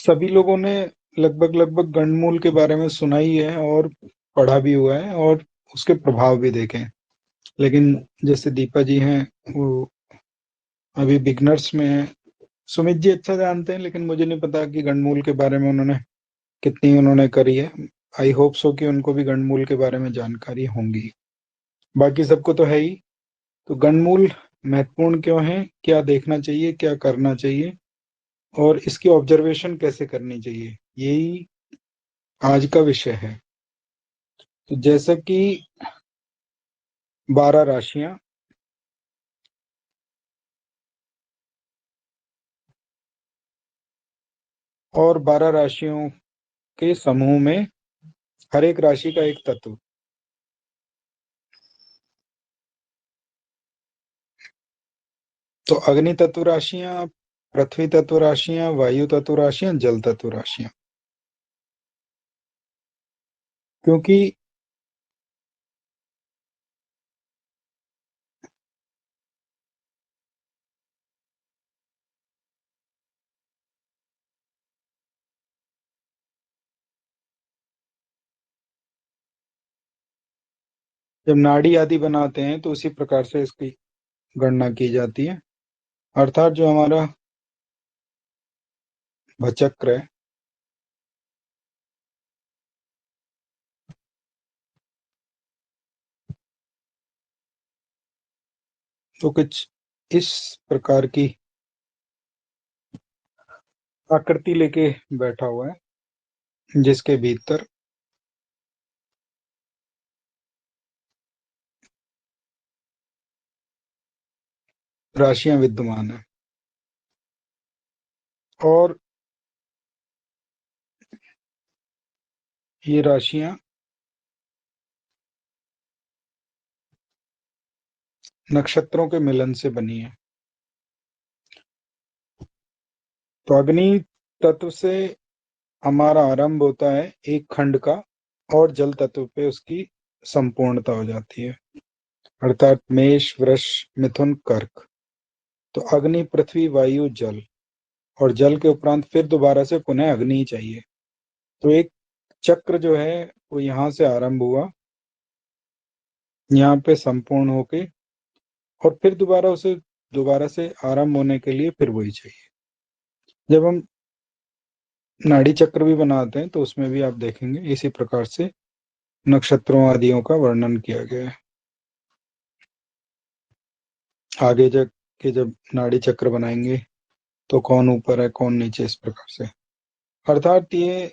सभी लोगों ने लगभग गंडमूल के बारे में सुना ही है और पढ़ा भी हुआ है और उसके प्रभाव भी देखे हैं। लेकिन जैसे दीपा जी हैं, वो अभी बिगनर्स में हैं। सुमित जी अच्छा जानते हैं, लेकिन मुझे नहीं पता कि गंडमूल के बारे में उन्होंने कितनी उन्होंने करी है। आई होप सो कि उनको भी गंडमूल के बारे में जानकारी होंगी। बाकी सबको तो है ही। तो गंडमूल महत्वपूर्ण क्यों है, क्या देखना चाहिए, क्या करना चाहिए, और इसकी ऑब्जर्वेशन कैसे करनी चाहिए, यही आज का विषय है। तो जैसा कि 12 राशियां और 12 राशियों के समूह में हर एक राशि का एक तत्व। तो अग्नि तत्व राशियां, पृथ्वी तत्व राशियां, वायु तत्व राशियां, जल तत्व राशियां। क्योंकि जब नाड़ी आदि बनाते हैं तो उसी प्रकार से इसकी गणना की जाती है। अर्थात जो हमारा भचक्र है, तो कुछ इस प्रकार की आकृति लेके बैठा हुआ है, जिसके भीतर राशियां विद्यमान है। और ये राशियां नक्षत्रों के मिलन से बनी है। तो अग्नि तत्व से हमारा आरंभ होता है एक खंड का, और जल तत्व पे उसकी संपूर्णता हो जाती है। अर्थात मेष, वृष, मिथुन, कर्क। तो अग्नि, पृथ्वी, वायु, जल, और जल के उपरांत फिर दोबारा से पुनः अग्नि ही चाहिए। तो एक चक्र जो है वो यहाँ से आरंभ हुआ, यहाँ पे संपूर्ण होके, और फिर दोबारा से आरंभ होने के लिए फिर वही चाहिए। जब हम नाड़ी चक्र भी बनाते हैं तो उसमें भी आप देखेंगे इसी प्रकार से नक्षत्रों आदियों का वर्णन किया गया है। आगे जब नाड़ी चक्र बनाएंगे तो कौन ऊपर है कौन नीचे, इस प्रकार से। अर्थात ये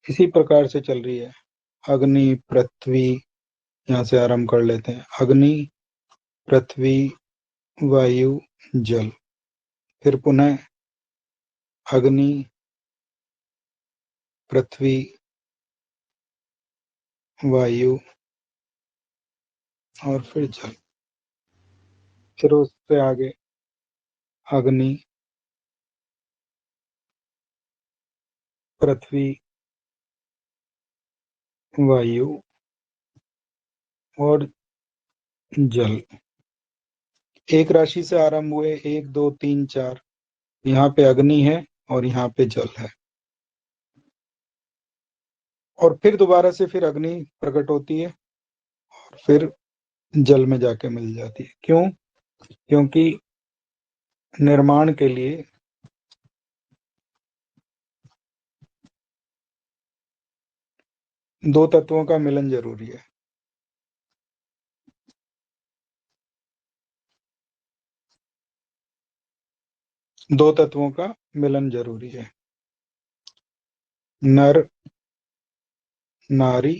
इसी प्रकार से चल रही है। अग्नि, पृथ्वी, यहाँ से आरंभ कर लेते हैं। अग्नि, पृथ्वी, वायु, जल, फिर पुनः अग्नि, पृथ्वी, वायु, और फिर जल। फिर उससे आगे अग्नि, पृथ्वी, वायु, और जल। एक राशि से आरंभ हुए, 1 2 3 4। यहाँ पे अग्नि है और यहाँ पे जल है, और फिर दोबारा से फिर अग्नि प्रकट होती है और फिर जल में जाके मिल जाती है। क्यों? क्योंकि निर्माण के लिए दो तत्वों का मिलन जरूरी है। दो तत्वों का मिलन जरूरी है। नर नारी,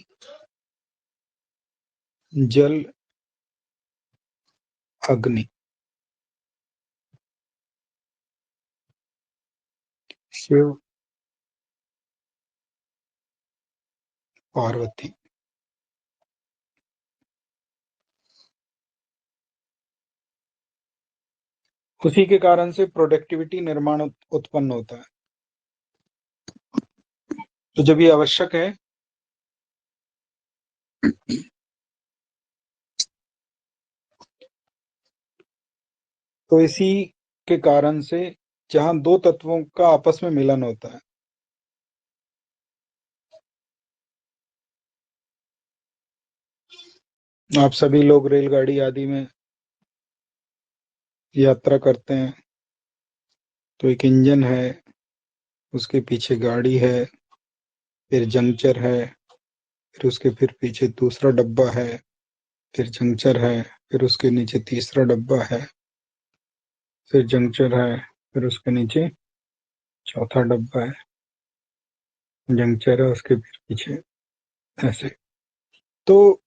जल, अग्नि, शिव, पार्वती। उसी के कारण से प्रोडक्टिविटी, निर्माण उत्पन्न होता है। तो जब ये आवश्यक है तो इसी के कारण से जहां दो तत्वों का आपस में मिलन होता है। आप सभी लोग रेलगाड़ी आदि में यात्रा करते हैं, तो एक इंजन है, उसके पीछे गाड़ी है, फिर जंक्चर है, फिर उसके फिर पीछे दूसरा डब्बा है, फिर जंक्चर है, फिर उसके नीचे तीसरा डब्बा है, फिर जंक्चर है, फिर उसके नीचे चौथा डब्बा है, जंक्चर है उसके फिर पीछे, ऐसे। तो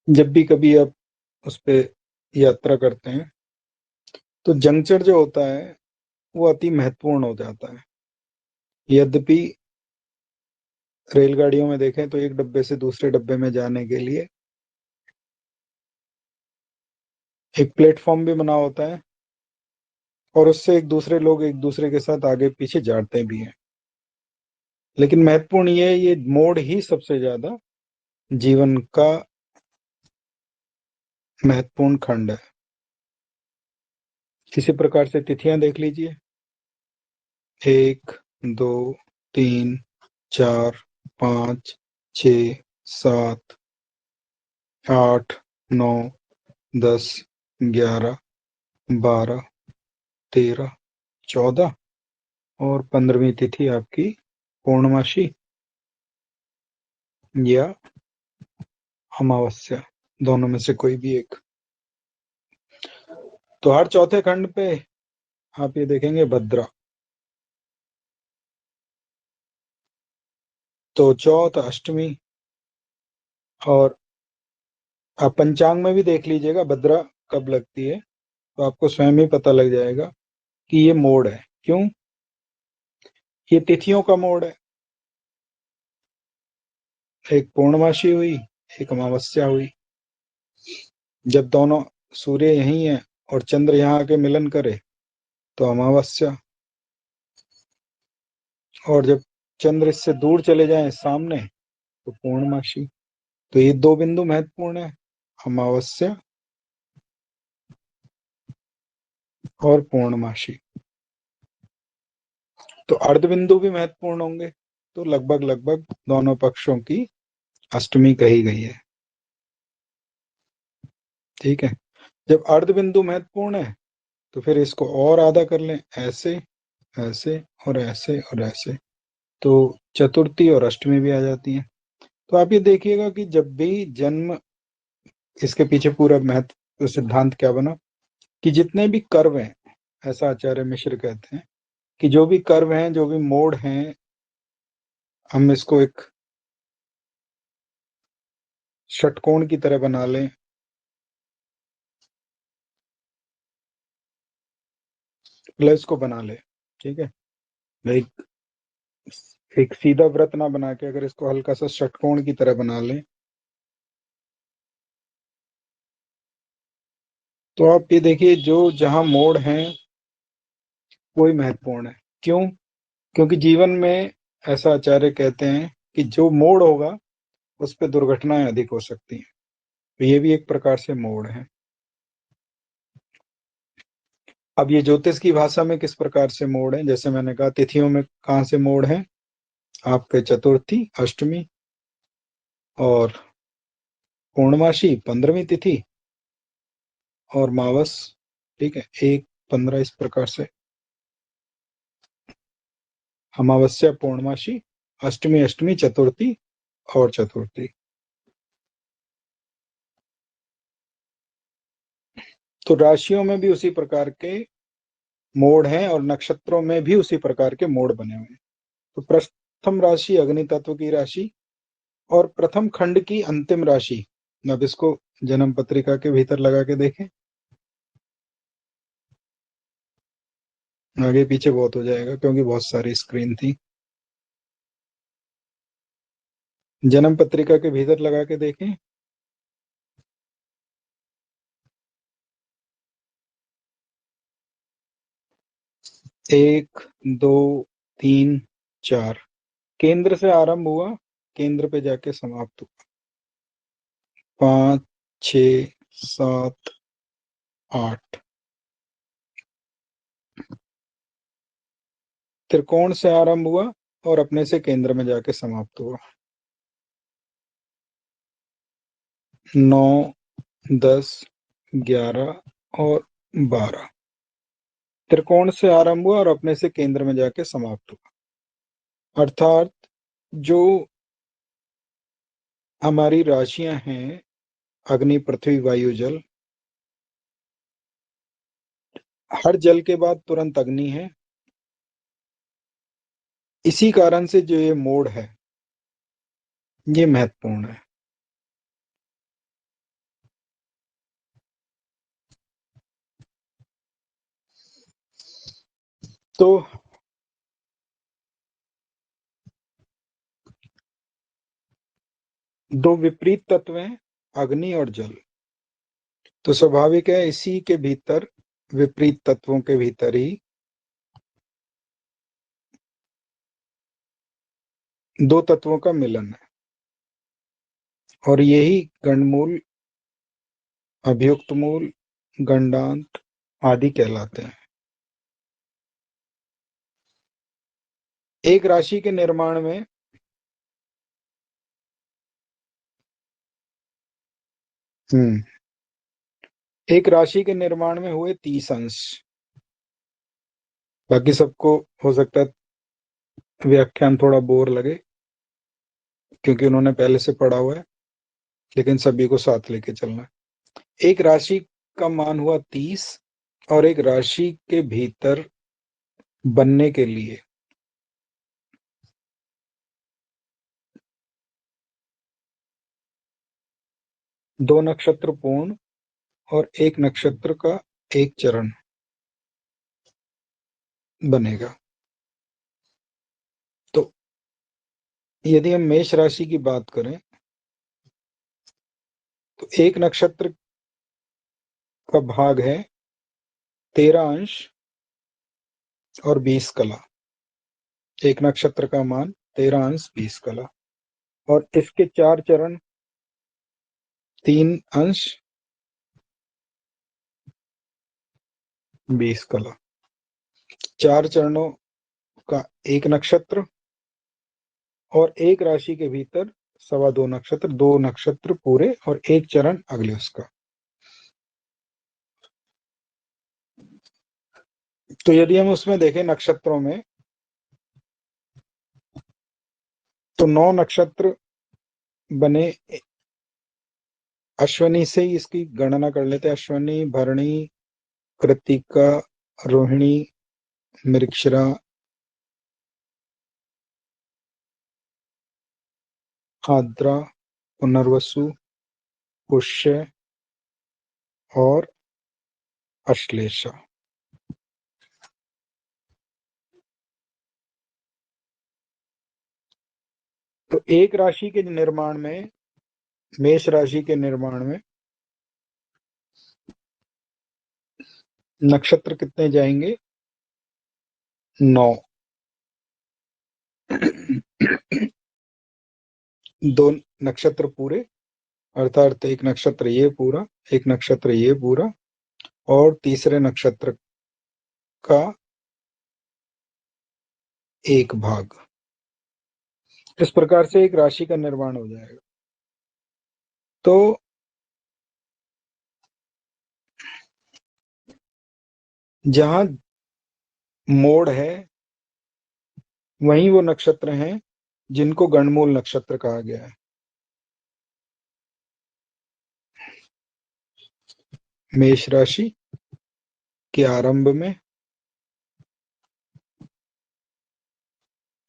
जब भी कभी आप उस पे यात्रा करते हैं, तो जंक्चर जो होता है वो अति महत्वपूर्ण हो जाता है। यद्यपि रेलगाड़ियों में देखें तो एक डब्बे से दूसरे डब्बे में जाने के लिए एक प्लेटफॉर्म भी बना होता है, और उससे एक दूसरे लोग एक दूसरे के साथ आगे पीछे जाते भी हैं। लेकिन महत्वपूर्ण ये मोड़ ही सबसे ज्यादा जीवन का महत्वपूर्ण खंड है। इसी प्रकार से तिथियां देख लीजिए, 1, 2, 3, 4, 5, 6, 7, 8, 9, 10, 11, 12, 13, 14 और 15वीं तिथि आपकी पूर्णमासी या अमावस्या, दोनों में से कोई भी एक। तो हर चौथे खंड पे आप ये देखेंगे भद्रा। तो चौथ, अष्टमी, और आप पंचांग में भी देख लीजिएगा भद्रा कब लगती है, तो आपको स्वयं ही पता लग जाएगा कि ये मोड़ है। क्यों? ये तिथियों का मोड़ है। एक पूर्णमासी हुई, एक अमावस्या हुई। जब दोनों सूर्य यहीं है और चंद्र यहाँ आके मिलन करे तो अमावस्या, और जब चंद्र इससे दूर चले जाएं सामने तो पूर्णमासी। तो ये दो बिंदु महत्वपूर्ण है, अमावस्या और पूर्णमासी। तो अर्ध बिंदु भी महत्वपूर्ण होंगे। तो लगभग लगभग दोनों पक्षों की अष्टमी कही गई है। ठीक है। जब अर्ध बिंदु महत्वपूर्ण है तो फिर इसको और आधा कर लें, ऐसे, ऐसे और ऐसे और ऐसे, तो चतुर्थी और अष्टमी भी आ जाती है। तो आप ये देखिएगा कि जब भी जन्म, इसके पीछे पूरा महत्व सिद्धांत क्या बना कि जितने भी कर्व हैं, ऐसा आचार्य मिश्र कहते हैं कि जो भी कर्व हैं, जो भी मोड़ हैं, हम इसको एक षटकोण की तरह बना लें, प्लस को बना ले। ठीक है। एक एक सीधा व्रत ना बना के अगर इसको हल्का सा षटकोण की तरह बना लें, तो आप ये देखिए जो जहां मोड़ हैं वही महत्वपूर्ण है। क्यों? क्योंकि जीवन में, ऐसा आचार्य कहते हैं कि जो मोड़ होगा उस पर दुर्घटनाएं अधिक हो सकती हैं। तो ये भी एक प्रकार से मोड़ है। अब ये ज्योतिष की भाषा में किस प्रकार से मोड़ है, जैसे मैंने कहा तिथियों में कहाँ से मोड़ है, आपके चतुर्थी, अष्टमी और पूर्णमासी 15वीं तिथि और मावस। ठीक है, 1, 15 इस प्रकार से अमावस्या, पूर्णमासी, अष्टमी, अष्टमी, चतुर्थी और चतुर्थी। तो राशियों में भी उसी प्रकार के मोड़ हैं और नक्षत्रों में भी उसी प्रकार के मोड़ बने हुए हैं। तो प्रथम राशि अग्नि तत्व की राशि और प्रथम खंड की अंतिम राशि। अब इसको जन्म पत्रिका के भीतर लगा के देखें, आगे पीछे बहुत हो जाएगा क्योंकि बहुत सारी स्क्रीन थी। जन्म पत्रिका के भीतर लगा के देखें, 1, 2, 3, 4, केंद्र से आरंभ हुआ, केंद्र पे जाके समाप्त हुआ। 5, 6, 7, 8, त्रिकोण से आरंभ हुआ और अपने से केंद्र में जाके समाप्त हुआ। 9, 10, 11 और 12 त्रिकोण से आरंभ हुआ और अपने से केंद्र में जाके समाप्त हुआ। अर्थात जो हमारी राशियां हैं, अग्नि, पृथ्वी, वायु, जल, हर जल के बाद तुरंत अग्नि है। इसी कारण से जो ये मोड़ है ये महत्वपूर्ण है। तो दो विपरीत तत्व हैं, अग्नि और जल। तो स्वाभाविक है इसी के भीतर, विपरीत तत्वों के भीतर ही दो तत्वों का मिलन है, और यही गंडमूल, अभियुक्त मूल, गंडांत आदि कहलाते हैं। एक राशि के निर्माण में एक राशि के निर्माण में हुए 30 अंश। बाकी सबको हो सकता है व्याख्यान थोड़ा बोर लगे, क्योंकि उन्होंने पहले से पढ़ा हुआ है, लेकिन सभी को साथ लेके चलना है। एक राशि का मान हुआ 30, और एक राशि के भीतर बनने के लिए दो नक्षत्र पूर्ण और एक नक्षत्र का एक चरण बनेगा। तो यदि हम मेष राशि की बात करें तो एक नक्षत्र का भाग है 13 अंश और 20 कला। एक नक्षत्र का मान 13 अंश 20 कला, और इसके 4 चरण, 3 अंश 20 कला। 4 चरणों का एक नक्षत्र, और एक राशि के भीतर 2.25 नक्षत्र, 2 नक्षत्र पूरे और एक चरण अगले उसका। तो यदि हम उसमें देखें नक्षत्रों में, तो 9 नक्षत्र बने। अश्वनी से ही इसकी गणना कर लेते हैं। अश्वनी, भरणी, कृत्तिका, रोहिणी, मृगशिरा, आद्रा, पुनर्वसु, पुष्य और अश्लेषा। तो एक राशि के निर्माण में, मेष राशि के निर्माण में नक्षत्र कितने जाएंगे? 9। 2 नक्षत्र पूरे, अर्थात एक नक्षत्र ये पूरा, एक नक्षत्र ये पूरा, और तीसरे नक्षत्र का एक भाग। इस प्रकार से एक राशि का निर्माण हो जाएगा। तो जहां मोड़ है वहीं वो नक्षत्र हैं जिनको गणमूल नक्षत्र कहा गया है। मेष राशि के आरंभ में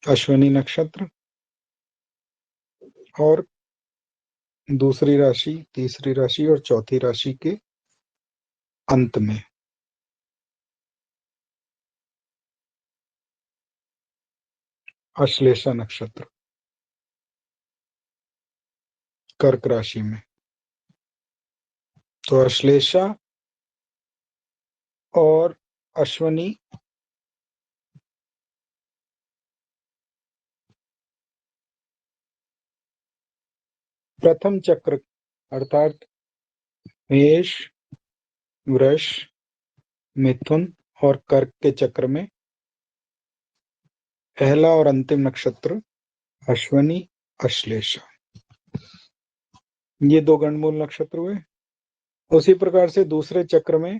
अश्विनी नक्षत्र, और दूसरी राशि, तीसरी राशि और चौथी राशि के अंत में अश्लेषा नक्षत्र कर्क राशि में। तो अश्लेषा और अश्विनी प्रथम चक्र, अर्थात मेष, वृष, मिथुन और कर्क के चक्र में पहला और अंतिम नक्षत्र अश्वनी, अश्लेषा, ये 2 गणमूल नक्षत्र हुए। उसी प्रकार से दूसरे चक्र में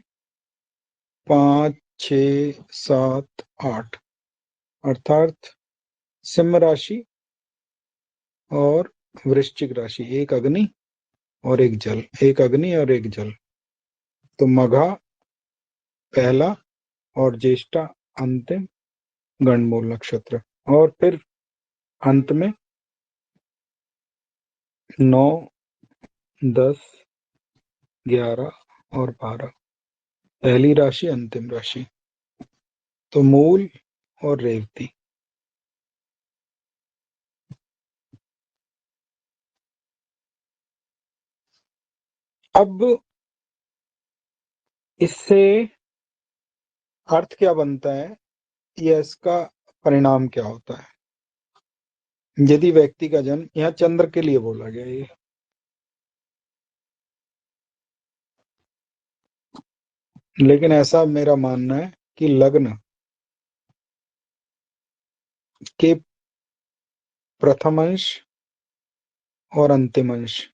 5, 6, 7, 8 अर्थात सिंह राशि और वृश्चिक राशि, एक अग्नि और एक जल, एक अग्नि और एक जल। तो मघा पहला और ज्येष्ठा अंतिम गणमूल नक्षत्र। और फिर अंत में 9, 10, 11 और 12 पहली राशि, अंतिम राशि। तो मूल और रेवती। अब इससे अर्थ क्या बनता है या इसका परिणाम क्या होता है? यदि व्यक्ति का जन्म, यहाँ चंद्र के लिए बोला गया ये, लेकिन ऐसा मेरा मानना है कि लग्न के प्रथम अंश और अंतिम अंश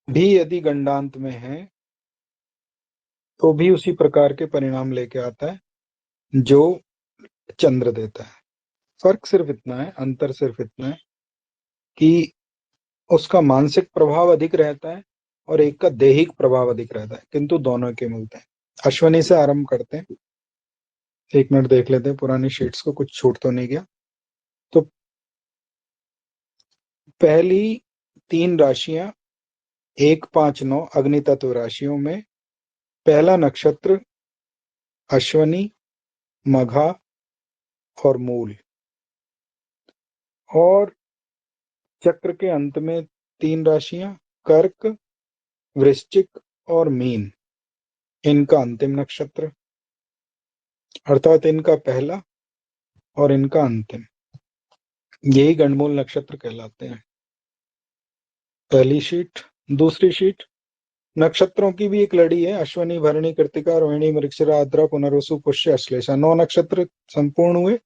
भी यदि गंडांत में है तो भी उसी प्रकार के परिणाम लेके आता है जो चंद्र देता है। फर्क सिर्फ इतना है, अंतर सिर्फ इतना है कि उसका मानसिक प्रभाव अधिक रहता है और एक का दैहिक प्रभाव अधिक रहता है, किंतु दोनों के मिलते हैं। अश्वनी से आरंभ करते हैं, 1 मिनट देख लेते हैं पुरानी शीट्स को, कुछ छूट तो नहीं गया। तो पहली 3 राशियां 1, 5, 9 अग्नि तत्व राशियों में पहला नक्षत्र अश्वनी, मघा और मूल, और चक्र के अंत में 3 राशियां कर्क, वृश्चिक और मीन, इनका अंतिम नक्षत्र, अर्थात इनका पहला और इनका अंतिम, यही गणमूल नक्षत्र कहलाते हैं। पहली शीट। दूसरी शीट नक्षत्रों की भी एक लड़ी है, अश्वनी, भरणी, कृत्तिका, रोहिणी, मृगशिरा, आद्रा, पुनर्वसु, पुष्य, अश्लेषा, 9 नक्षत्र संपूर्ण हुए।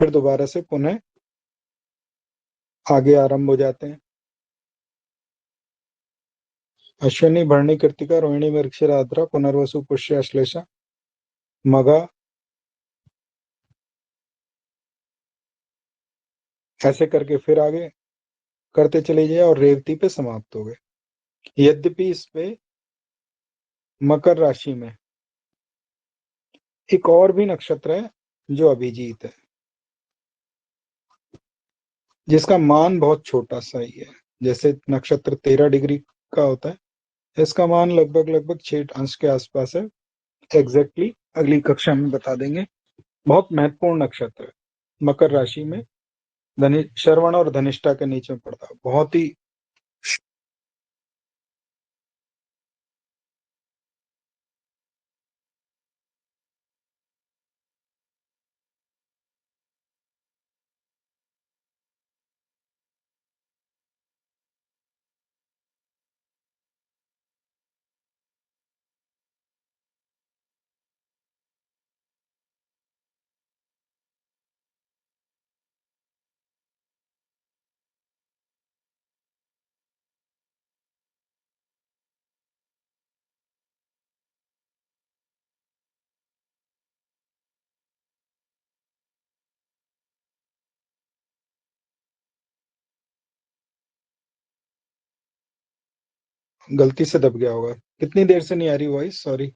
फिर दोबारा से पुनः आगे आरंभ हो जाते हैं। अश्विनी, भरणी, कृत्तिका, रोहिणी, मृगशिरा, आद्रा, पुनर्वसु, पुष्य, अश्लेषा, मघा, ऐसे करके फिर आगे करते चले जाए और रेवती पे समाप्त हो गए। यद्यपि इस पे मकर राशि में एक और भी नक्षत्र है जो अभिजीत है, जिसका मान बहुत छोटा सा ही है। जैसे नक्षत्र 13 डिग्री का होता है, इसका मान लगभग 6 अंश के आसपास है। एग्जैक्टली अगली कक्षा में बता देंगे। बहुत महत्वपूर्ण नक्षत्र है, मकर राशि में श्रवण और धनिष्ठा के नीचे में पड़ता है। बहुत ही गलती से दब गया होगा। कितनी देर से नहीं आ रही वॉइस? सॉरी,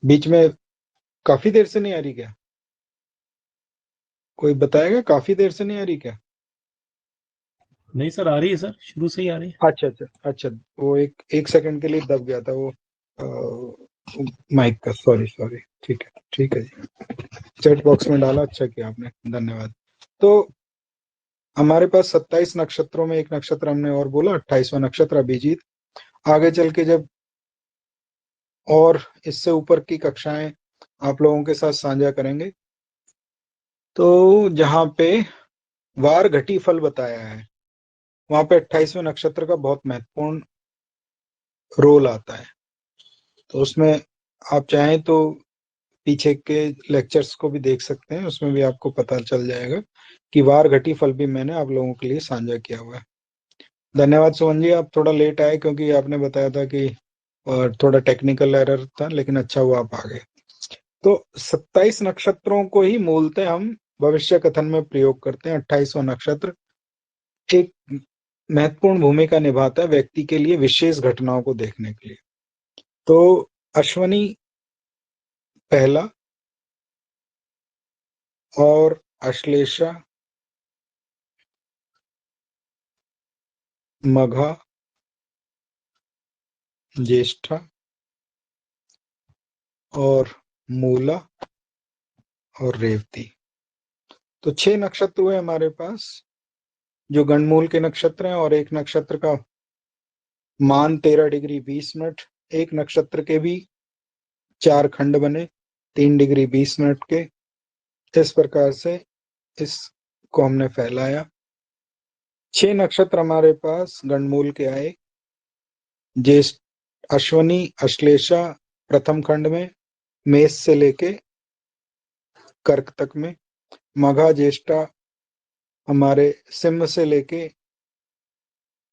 बीच में काफी देर से नहीं आ रही क्या? कोई बताएगा काफी देर से नहीं आ रही क्या? नहीं सर, आ रही है सर, शुरू से ही आ रही है। अच्छा, वो एक सेकंड के लिए दब गया था वो माइक का। सॉरी, ठीक है जी, चैट बॉक्स में डाला, अच्छा किया आपने, धन्यवाद। तो हमारे पास 27 नक्षत्रों में एक नक्षत्र हमने और बोला, 28वां नक्षत्र अभिजीत। आगे चल के जब और इससे ऊपर की कक्षाएं आप लोगों के साथ साझा करेंगे, तो जहां पे वार घटी फल बताया है, वहां पे 28वें नक्षत्र का बहुत महत्वपूर्ण रोल आता है। तो उसमें आप चाहें तो पीछे के लेक्चर्स को भी देख सकते हैं, उसमें भी आपको पता चल जाएगा कि वार घटी फल भी मैंने आप लोगों के लिए साझा किया हुआ है। धन्यवाद सुमन जी, आप थोड़ा लेट आए क्योंकि आपने बताया था कि थोड़ा टेक्निकल एरर था, लेकिन अच्छा हुआ आप आ गए। तो 27 नक्षत्रों को ही मूलतः हम भविष्य कथन में प्रयोग करते हैं। 28वां नक्षत्र एक महत्वपूर्ण भूमिका निभाता है व्यक्ति के लिए विशेष घटनाओं को देखने के लिए। तो अश्वनी पहला और अश्लेषा, मघा, ज्येष्ठा और मूला और रेवती, तो 6 नक्षत्र हुए हमारे पास जो गणमूल के नक्षत्र हैं। और एक नक्षत्र का मान 13 डिग्री 20 मिनट, एक नक्षत्र के भी 4 खंड बने 3 डिग्री 20 मिनट के। इस प्रकार से इसको हमने फैलाया। 6 नक्षत्र हमारे पास गणमूल के आए। ज्येष्ठ, अश्वनी, अश्लेषा प्रथम खंड में मेष से लेके कर्क तक में, मघा ज्येष्ठा हमारे सिंह से लेके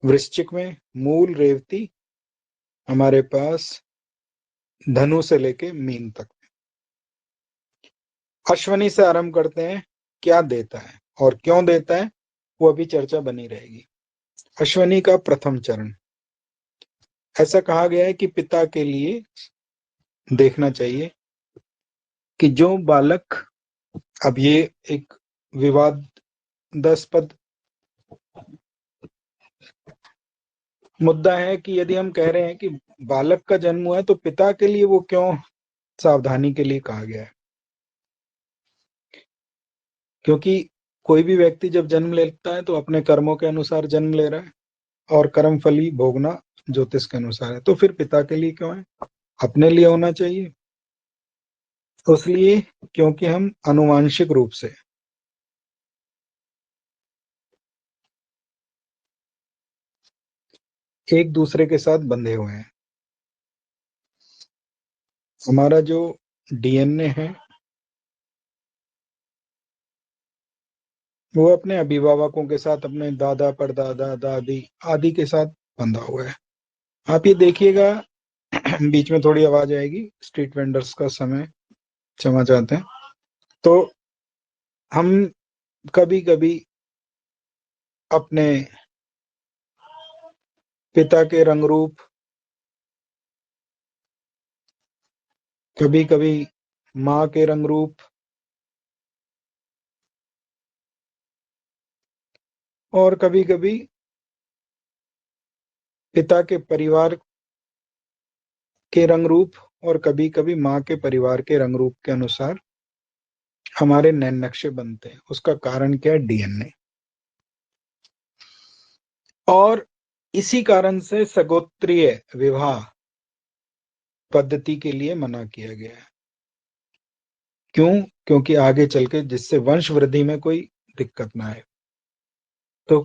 वृश्चिक में, मूल रेवती हमारे पास धनु से लेके मीन तक। अश्वनी से आरंभ करते हैं, क्या देता है और क्यों देता है वो अभी चर्चा बनी रहेगी। अश्वनी का प्रथम चरण, ऐसा कहा गया है कि पिता के लिए देखना चाहिए कि जो बालक, अब ये एक विवादास्पद मुद्दा है कि यदि हम कह रहे हैं कि बालक का जन्म हुआ है तो पिता के लिए वो क्यों सावधानी के लिए कहा गया है। क्योंकि कोई भी व्यक्ति जब जन्म लेता है तो अपने कर्मों के अनुसार जन्म ले रहा है, और कर्म फल ही भोगना ज्योतिष के अनुसार है। तो फिर पिता के लिए क्यों है, अपने लिए होना चाहिए। इसलिए क्योंकि हम आनुवांशिक रूप से एक दूसरे के साथ बंधे हुए हैं। हमारा जो डीएनए है वो अपने अभिभावकों के साथ, अपने दादा परदादा दादी आदि के साथ बंधा हुआ है। आप ये देखिएगा, बीच में थोड़ी आवाज आएगी, स्ट्रीट वेंडर्स का समय क्षमा चाहते हैं। तो हम कभी कभी अपने पिता के रंग रूप, कभी कभी माँ के रंग रूप, और कभी कभी पिता के परिवार के रंग रूप, और कभी कभी माँ के परिवार के रंग रूप के अनुसार हमारे नैन नक्शे बनते हैं। उसका कारण क्या है, डीएनए। और इसी कारण से सगोत्रीय विवाह पद्धति के लिए मना किया गया है। क्यों? क्योंकि आगे चल के जिससे वंश वृद्धि में कोई दिक्कत ना आए। तो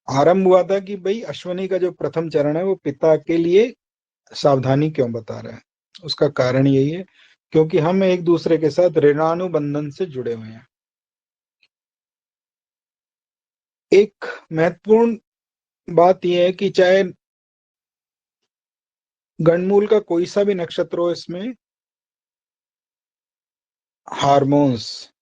आरंभ हुआ था कि भाई अश्वनी का जो प्रथम चरण है वो पिता के लिए सावधानी क्यों बता रहा है। उसका कारण यही है क्योंकि हम एक दूसरे के साथ ऋणानुबंधन से जुड़े हुए हैं। एक महत्वपूर्ण बात यह है कि चाहे गणमूल का कोई सा भी नक्षत्र हो, इसमें हार्मोन्स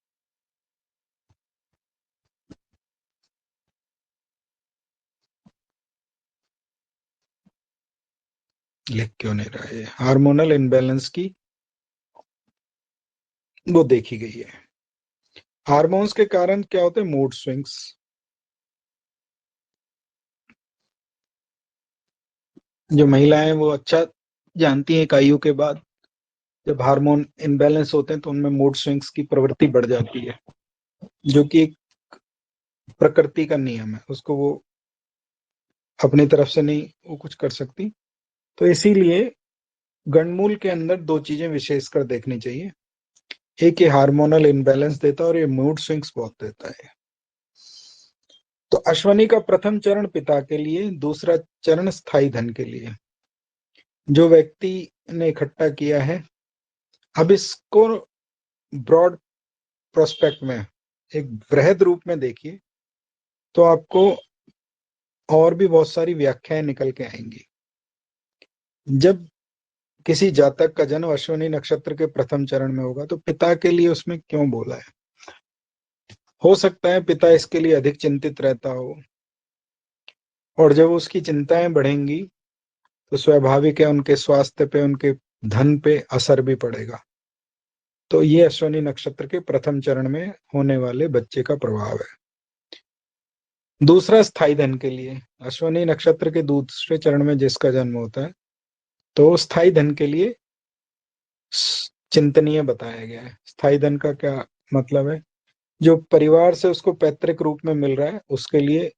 लिख क्यों नहीं रहा है, हार्मोनल इनबैलेंस की वो देखी गई है। हार्मोन्स के कारण क्या होते हैं, मूड स्विंग्स। जो महिलाएं वो अच्छा जानती हैं, एक आयु के बाद जब हार्मोन इनबैलेंस होते हैं तो उनमें मूड स्विंग्स की प्रवृत्ति बढ़ जाती है, जो कि एक प्रकृति का नियम है, उसको वो अपनी तरफ से नहीं वो कुछ कर सकती। तो इसीलिए गणमूल के अंदर दो चीजें विशेषकर देखनी चाहिए, एक ये हार्मोनल इनबैलेंस देता है और ये मूड स्विंग्स बहुत देता है। तो अश्वनी का प्रथम चरण पिता के लिए, दूसरा चरण स्थायी धन के लिए जो व्यक्ति ने इकट्ठा किया है। अब इसको ब्रॉड प्रोस्पेक्ट में, एक बृहद रूप में देखिए, तो आपको और भी बहुत सारी व्याख्याएं निकल के आएंगी। जब किसी जातक का जन्म अश्विनी नक्षत्र के प्रथम चरण में होगा तो पिता के लिए उसमें क्यों बोला है? हो सकता है पिता इसके लिए अधिक चिंतित रहता हो, और जब उसकी चिंताएं बढ़ेंगी तो स्वाभाविक है उनके स्वास्थ्य पे, उनके धन पे असर भी पड़ेगा। तो ये अश्विनी नक्षत्र के प्रथम चरण में होने वाले बच्चे का प्रभाव है। दूसरा, स्थायी धन के लिए अश्विनी नक्षत्र के दूसरे चरण में जिसका जन्म होता है तो स्थायी धन के लिए चिंतनीय बताया गया है। स्थायी धन का क्या मतलब है? जो परिवार से उसको पैतृक रूप में मिल रहा है उसके लिए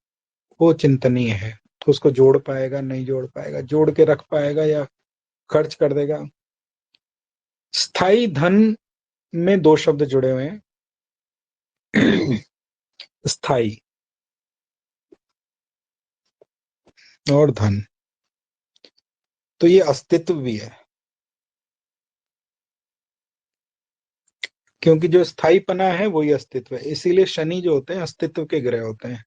वो चिंतनीय है। तो उसको जोड़ पाएगा, नहीं जोड़ पाएगा, जोड़ के रख पाएगा या खर्च कर देगा। स्थायी धन में दो शब्द जुड़े हुए हैं, स्थायी और धन। तो ये अस्तित्व भी है, क्योंकि जो स्थायीपना है वही अस्तित्व है। इसीलिए शनि जो होते हैं अस्तित्व के ग्रह होते हैं।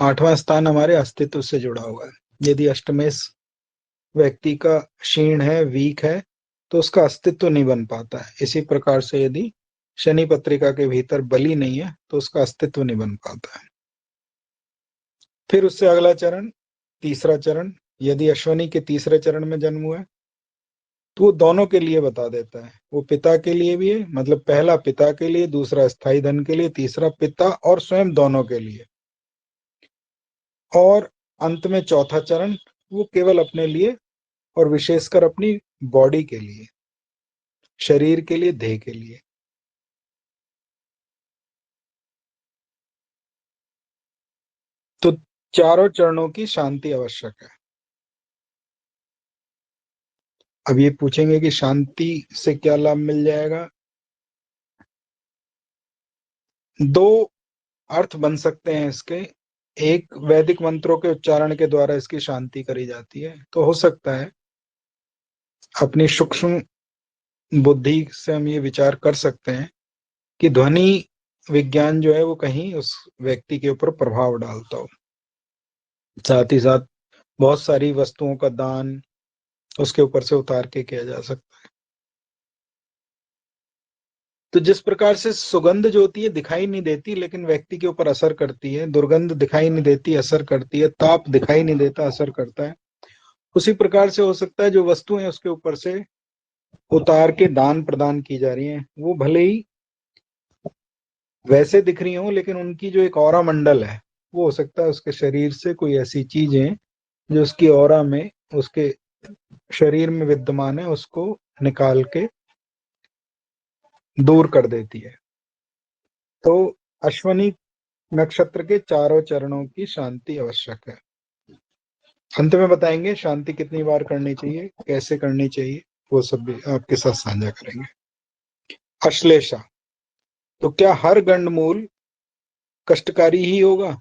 8वां स्थान हमारे अस्तित्व से जुड़ा हुआ है। यदि अष्टमेश व्यक्ति का क्षीण है, वीक है, तो उसका अस्तित्व नहीं बन पाता है। इसी प्रकार से यदि शनि पत्रिका के भीतर बली नहीं है तो उसका अस्तित्व नहीं बन पाता है। फिर उससे अगला चरण, तीसरा चरण, यदि अश्विनी के तीसरे चरण में जन्म हुआ है तो वो दोनों के लिए बता देता है। वो पिता के लिए भी है, मतलब पहला पिता के लिए, दूसरा स्थायी धन के लिए, तीसरा पिता और स्वयं दोनों के लिए, और अंत में चौथा चरण वो केवल अपने लिए और विशेषकर अपनी बॉडी के लिए, शरीर के लिए, देह के लिए। तो चारों चरणों की शांति आवश्यक है। अब ये पूछेंगे कि शांति से क्या लाभ मिल जाएगा? दो अर्थ बन सकते हैं इसके। एक, वैदिक मंत्रों के उच्चारण के द्वारा इसकी शांति करी जाती है। तो हो सकता है अपनी सूक्ष्म बुद्धि से हम ये विचार कर सकते हैं कि ध्वनि विज्ञान जो है वो कहीं उस व्यक्ति के ऊपर प्रभाव डालता हो। साथ ही साथ बहुत सारी वस्तुओं का दान उसके ऊपर से उतार के किया जा सकता है। तो जिस प्रकार से सुगंध जो होती है दिखाई नहीं देती लेकिन व्यक्ति के ऊपर असर करती है, दुर्गंध दिखाई नहीं देती, असर करती है, ताप दिखाई नहीं देता, असर करता है, उसी प्रकार से हो सकता है जो वस्तुएं उसके ऊपर से उतार के दान प्रदान की जा रही हैं वो भले ही वैसे दिख रही हो लेकिन उनकी जो एक ऑरा मंडल है वो हो सकता है उसके शरीर से कोई ऐसी चीजें जो उसकी ऑरा में, उसके शरीर में विद्यमान है, उसको निकाल के दूर कर देती है। तो अश्वनी नक्षत्र के चारों चरणों की शांति आवश्यक है। अंत में बताएंगे शांति कितनी बार करनी चाहिए, कैसे करनी चाहिए, वो सब भी आपके साथ साझा करेंगे। अश्लेषा, तो क्या हर गंडमूल कष्टकारी ही होगा?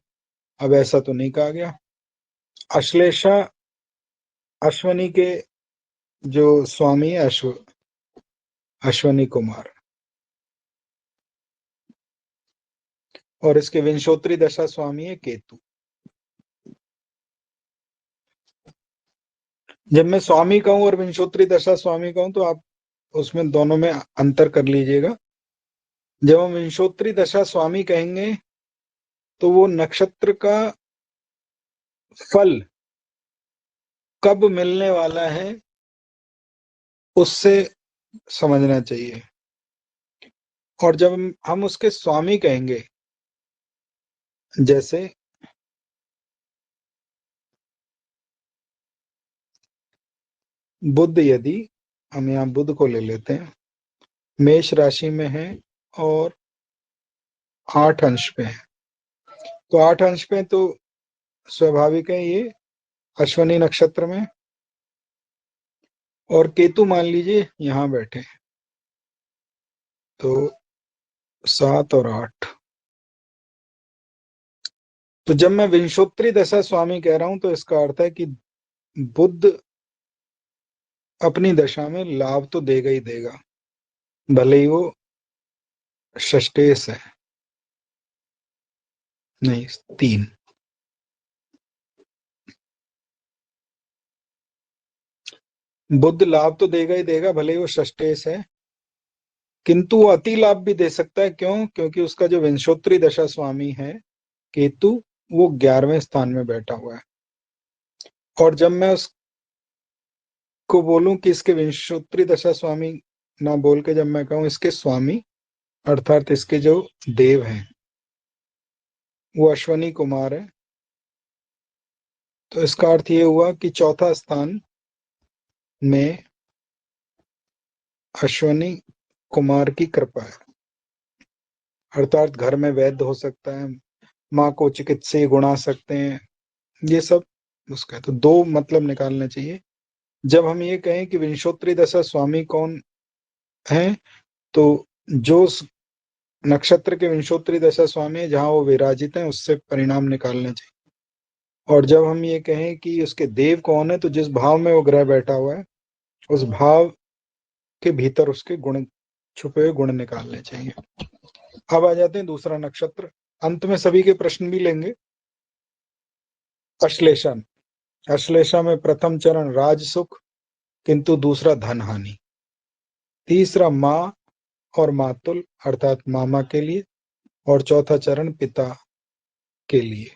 अब ऐसा तो नहीं कहा गया। अश्लेषा अश्वनी के जो स्वामी है अश्वनी कुमार, और इसके विंशोत्तरी दशा स्वामी है केतु। जब मैं स्वामी कहूं और विंशोत्तरी दशा स्वामी कहूं तो आप उसमें दोनों में अंतर कर लीजिएगा। जब हम विंशोत्तरी दशा स्वामी कहेंगे तो वो नक्षत्र का फल कब मिलने वाला है उससे समझना चाहिए। और जब हम उसके स्वामी कहेंगे, जैसे बुध, यदि हम यहाँ बुध को ले लेते हैं, मेष राशि में है और 8 अंश पे है, तो 8 अंश पे तो स्वाभाविक है ये अश्वनी नक्षत्र में, और केतु मान लीजिए यहाँ बैठे, तो 7 और 8। तो जब मैं विंशोत्तरी दशा स्वामी कह रहा हूं तो इसका अर्थ है कि बुध अपनी दशा में लाभ तो देगा ही देगा, भले ही वो षष्टेश है, नहीं 3। बुद्ध लाभ तो देगा ही देगा, भले ही वो षष्टेश है, किंतु वो अति लाभ भी दे सकता है। क्यों? क्योंकि उसका जो विंशोत्तरी दशा स्वामी है केतु, वो 11वें स्थान में बैठा हुआ है। और जब मैं उसको बोलूं कि इसके विंशोत्तरी दशा स्वामी ना बोल के जब मैं कहूं इसके स्वामी, अर्थात इसके जो देव हैं वो अश्वनी कुमार है, तो इसका अर्थ ये हुआ कि चौथा स्थान में अश्वनी कुमार की कृपा है, अर्थात घर में वैद्य हो सकता है, माँ को चिकित्सीय गुण आ सकते हैं, ये सब उसका है। तो 2 मतलब निकालने चाहिए। जब हम ये कहें कि विंशोत्तरी दशा स्वामी कौन है, तो जो नक्षत्र के विंशोत्तरी दशा स्वामी है जहां वो विराजित हैं उससे परिणाम निकालने चाहिए। और जब हम ये कहें कि उसके देव कौन है, तो जिस भाव में वो ग्रह बैठा हुआ है उस भाव के भीतर उसके गुण, छुपे हुए गुण निकालने चाहिए। अब आ जाते हैं दूसरा नक्षत्र, अंत में सभी के प्रश्न भी लेंगे। अश्लेषा। अश्लेषा में प्रथम चरण राज सुख, किंतु दूसरा धन हानि। तीसरा माँ और मातुल अर्थात मामा के लिए, और चौथा चरण पिता के लिए।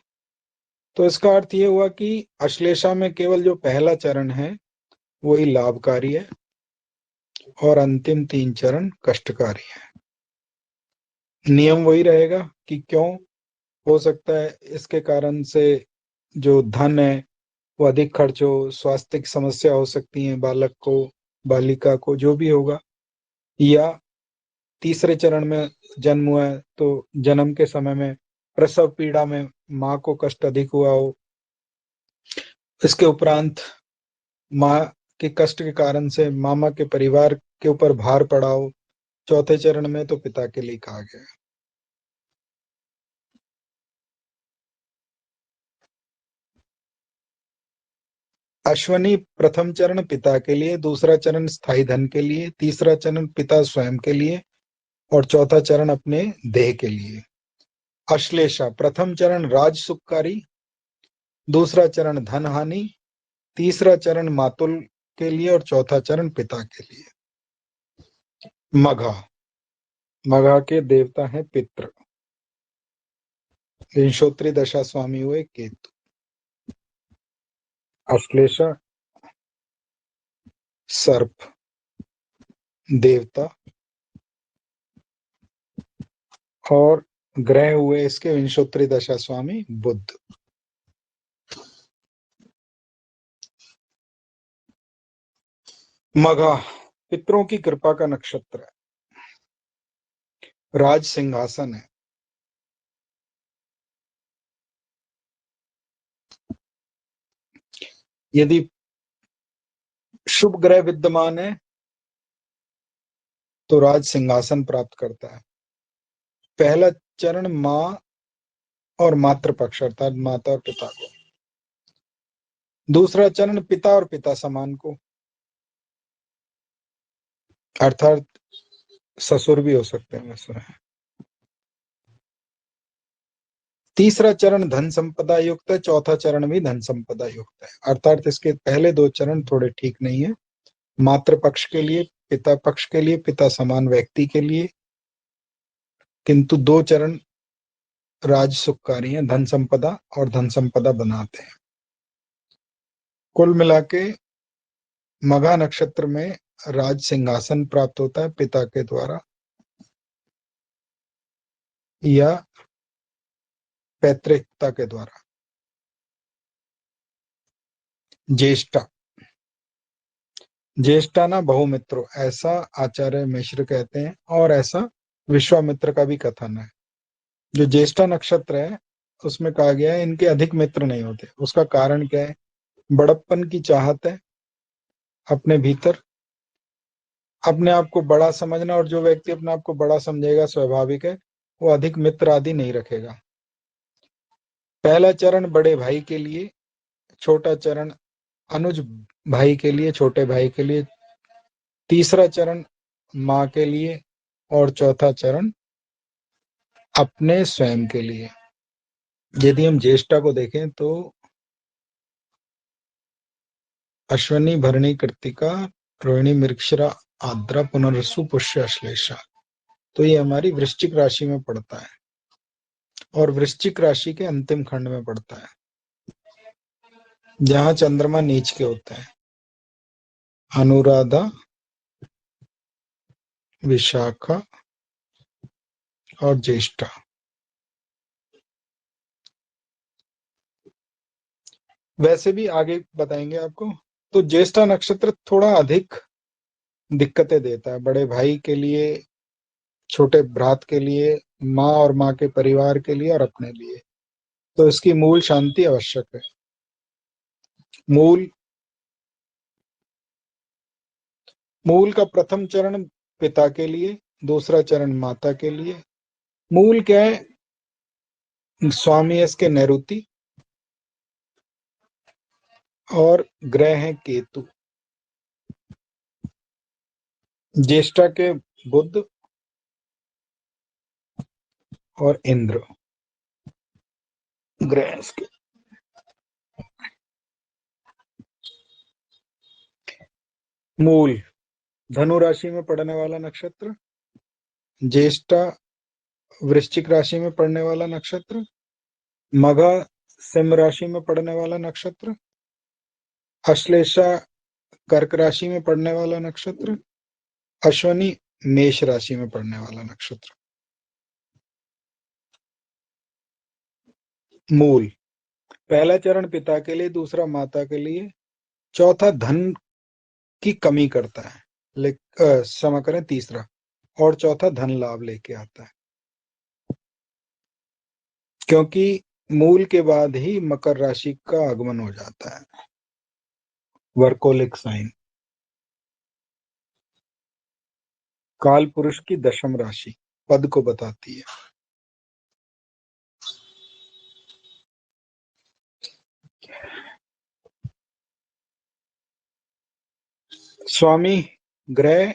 तो इसका अर्थ ये हुआ कि अश्लेषा में केवल जो पहला चरण है वही लाभकारी है और अंतिम 3 चरण कष्टकारी है। नियम वही रहेगा कि क्यों हो सकता है इसके कारण से जो धन है वो अधिक खर्च हो, स्वास्थ्य की समस्या हो सकती है बालक को, बालिका को, जो भी होगा, या तीसरे चरण में जन्म हुआ है तो जन्म के समय में प्रसव पीड़ा में माँ को कष्ट अधिक हुआ हो, इसके उपरांत माँ के कष्ट के कारण से मामा के परिवार के ऊपर भार पड़ा हो, चौथे चरण में तो पिता के लिए कहा गया है। अश्वनी प्रथम चरण पिता के लिए, दूसरा चरण स्थायी धन के लिए, तीसरा चरण पिता स्वयं के लिए और चौथा चरण अपने देह के लिए। अश्लेषा प्रथम चरण राज सुखकारी, दूसरा चरण धन हानि, तीसरा चरण मातुल के लिए और चौथा चरण पिता के लिए। मघा। मघा के देवता हैं पितृ, विंशोत्तरी दशा स्वामी हुए केतु। अश्लेषा सर्प देवता, और ग्रह हुए इसके विंशोत्तरी दशा स्वामी बुध। मघा पितरों की कृपा का नक्षत्र है, राज सिंहासन है। यदि शुभ ग्रह विद्यमान है तो राज सिंहासन प्राप्त करता है। पहला चरण माँ और मातृपक्ष अर्थात माता और पिता को, दूसरा चरण पिता और पिता समान को अर्थात ससुर भी हो सकते हैं वैसे। तीसरा चरण धन संपदा युक्त है, चौथा चरण भी धन संपदा युक्त है, अर्थात इसके पहले 2 चरण थोड़े ठीक नहीं है। मातृ पक्ष के लिए, पिता पक्ष के लिए, पिता समान व्यक्ति के लिए, किंतु 2 चरण राज सुखकारी हैं, धन संपदा और धन संपदा बनाते हैं। कुल मिलाके मघा नक्षत्र में राज सिंहासन प्राप्त होता है पिता के द्वारा या पैतृकता के द्वारा। ज्येष्ठा। ज्येष्ठा ना बहुमित्रो, ऐसा आचार्य मिश्र कहते हैं और ऐसा विश्वामित्र का भी कथन है। जो ज्येष्ठा नक्षत्र है उसमें कहा गया है इनके अधिक मित्र नहीं होते। उसका कारण क्या है? बड़प्पन की चाहत है अपने भीतर, अपने आप को बड़ा समझना, और जो व्यक्ति अपने आप को बड़ा समझेगा स्वाभाविक है वो अधिक मित्र आदि नहीं रखेगा। पहला चरण बड़े भाई के लिए, छोटा चरण अनुज भाई के लिए, छोटे भाई के लिए, तीसरा चरण माँ के लिए और चौथा चरण अपने स्वयं के लिए। यदि हम ज्येष्ठा को देखें तो अश्वनी, भरणी, कृत्तिका, रोहिणी, मृगशिरा, आद्रा, पुनर्वसु, पुष्य, अश्लेषा। तो ये हमारी वृश्चिक राशि में पड़ता है और वृश्चिक राशि के अंतिम खंड में पड़ता है, जहां चंद्रमा नीच के होते हैं। अनुराधा, विशाखा और ज्येष्ठा। वैसे भी आगे बताएंगे आपको। तो ज्येष्ठा नक्षत्र थोड़ा अधिक दिक्कतें देता है, बड़े भाई के लिए, छोटे भ्रात के लिए, माँ और माँ के परिवार के लिए और अपने लिए। तो इसकी मूल शांति आवश्यक है। मूल मूल का प्रथम चरण पिता के लिए, दूसरा चरण माता के लिए। मूल क्या है? स्वामी है इसके नैऋति और ग्रह है केतु। ज्येष्ठा के बुध और इंद्र ग्रह इसके। मूल धनु राशि में पड़ने वाला नक्षत्र, ज्येष्ठा वृश्चिक राशि में पड़ने वाला नक्षत्र, मघा सिंह राशि में पड़ने वाला नक्षत्र, अश्लेषा कर्क राशि में पड़ने वाला नक्षत्र, अश्वनी मेष राशि में पड़ने वाला नक्षत्र। मूल पहला चरण पिता के लिए, दूसरा माता के लिए, चौथा धन की कमी करता है, क्षमा करें, तीसरा, और चौथा धन लाभ लेके आता है, क्योंकि मूल के बाद ही मकर राशि का आगमन हो जाता है, वर्कोलिक साइन। काल पुरुष की दशम राशि पद को बताती है। स्वामी ग्रह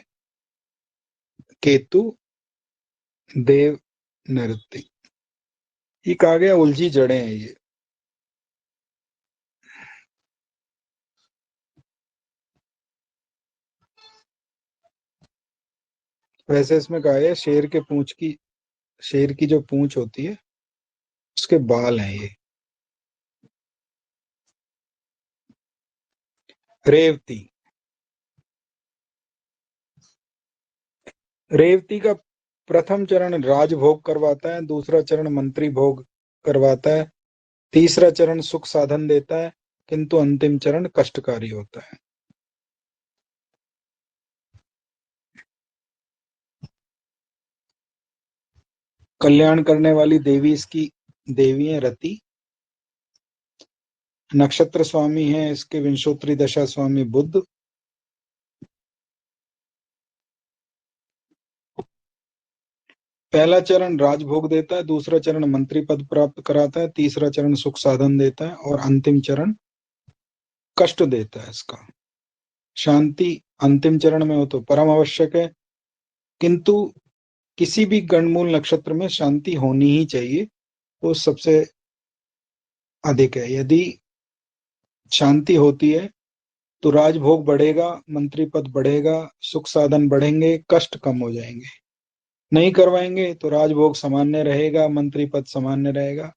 केतु, देव नृत्य। ये कहा गया उलझी जड़ें हैं ये। वैसे इसमें कहा है शेर की जो पूंछ होती है उसके बाल हैं ये। रेवती रेवती का प्रथम चरण राजभोग करवाता है, दूसरा चरण मंत्री भोग करवाता है, तीसरा चरण सुख साधन देता है, किंतु अंतिम चरण कष्टकारी होता है। कल्याण करने वाली देवी इसकी देवी है रति। नक्षत्र स्वामी है इसके विंशोत्तरी दशा स्वामी बुध। पहला चरण राजभोग देता है, दूसरा चरण मंत्री पद प्राप्त कराता है, तीसरा चरण सुख साधन देता है और अंतिम चरण कष्ट देता है। इसका शांति अंतिम चरण में हो तो परम आवश्यक है, किंतु किसी भी गणमूल नक्षत्र में शांति होनी ही चाहिए, तो सबसे अधिक है। यदि शांति होती है तो राजभोग बढ़ेगा, मंत्री पद बढ़ेगा, सुख साधन बढ़ेंगे, कष्ट कम हो जाएंगे। नहीं करवाएंगे तो राजभोग सामान्य रहेगा, मंत्री पद सामान्य रहेगा,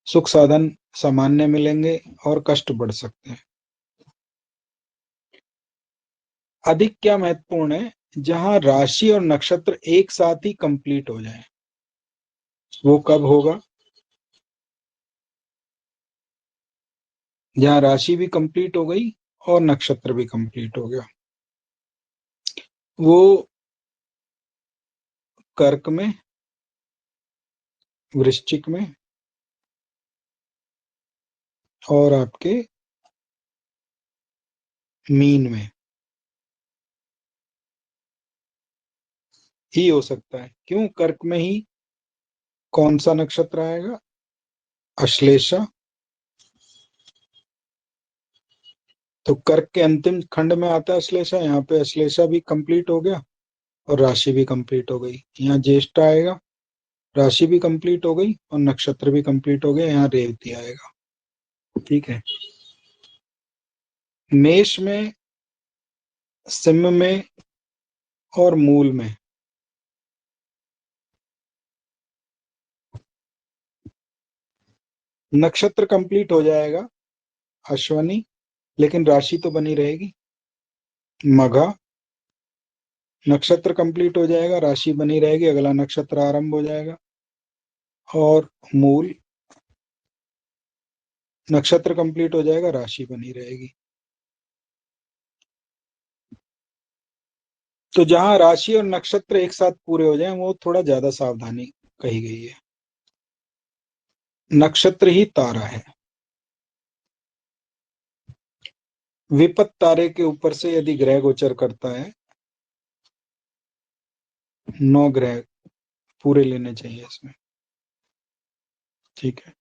सुख साधन सामान्य मिलेंगे और कष्ट बढ़ सकते हैं। अधिक क्या महत्वपूर्ण है? जहां राशि और नक्षत्र एक साथ ही कंप्लीट हो जाए। वो कब होगा? जहां राशि भी कंप्लीट हो गई और नक्षत्र भी कंप्लीट हो गया। वो कर्क में, वृश्चिक में और आपके मीन में ही हो सकता है। क्यों कर्क में ही? कौन सा नक्षत्र आएगा? अश्लेषा। तो कर्क के अंतिम खंड में आता है अश्लेषा। यहाँ पे अश्लेषा भी कंप्लीट हो गया और राशि भी कंप्लीट हो गई। यहाँ ज्येष्ठ आएगा राशि भी कंप्लीट हो गई और नक्षत्र भी कंप्लीट हो गया। यहाँ रेवती आएगा। ठीक है। मेष में, सिंह में और मूल में नक्षत्र कंप्लीट हो जाएगा अश्वनी, लेकिन राशि तो बनी रहेगी मघा। नक्षत्र कंप्लीट हो जाएगा, राशि बनी रहेगी, अगला नक्षत्र आरंभ हो जाएगा। और मूल, नक्षत्र कंप्लीट हो जाएगा, राशि बनी रहेगी। तो जहां राशि और नक्षत्र एक साथ पूरे हो जाएं वो थोड़ा ज्यादा सावधानी कही गई है। नक्षत्र ही तारा है। विपत तारे के ऊपर से यदि ग्रह गोचर करता है, 9 ग्रह पूरे लेने चाहिए इसमें। ठीक है।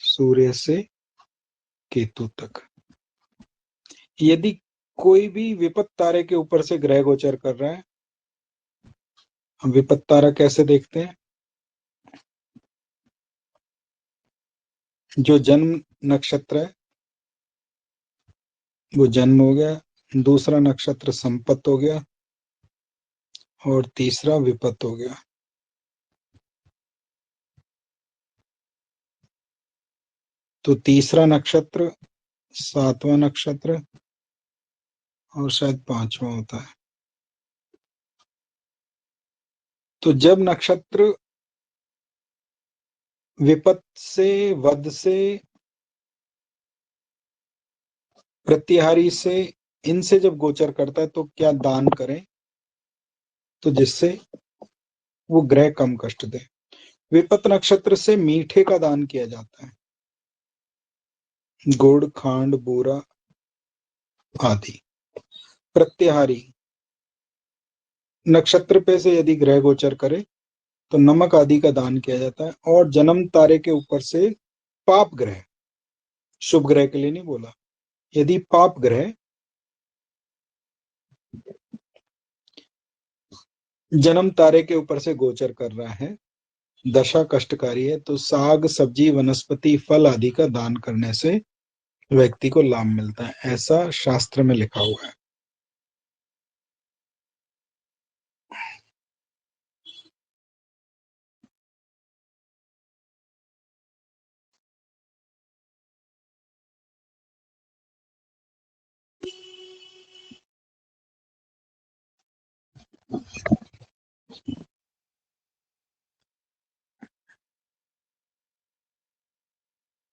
सूर्य से केतु तक यदि कोई भी विपत तारे के ऊपर से ग्रह गोचर कर रहा है, हम विपत तारा कैसे देखते हैं? जो जन्म नक्षत्र है वो जन्म हो गया, दूसरा नक्षत्र संपत हो गया और तीसरा विपत हो गया। तो तीसरा नक्षत्र, सातवां नक्षत्र और शायद पांचवा होता है। तो जब नक्षत्र विपत से, वध से, प्रत्याहारी से, इनसे जब गोचर करता है तो क्या दान करें तो जिससे वो ग्रह कम कष्ट दे? विपत नक्षत्र से मीठे का दान किया जाता है, गुड़, खांड, बूरा आदि। प्रत्याहारी नक्षत्र पे से यदि ग्रह गोचर करे तो नमक आदि का दान किया जाता है। और जन्म तारे के ऊपर से पाप ग्रह, शुभ ग्रह के लिए नहीं बोला, यदि पाप ग्रह जन्म तारे के ऊपर से गोचर कर रहा है, दशा कष्टकारी है, तो साग, सब्जी, वनस्पति, फल आदि का दान करने से व्यक्ति को लाभ मिलता है, ऐसा शास्त्र में लिखा हुआ है।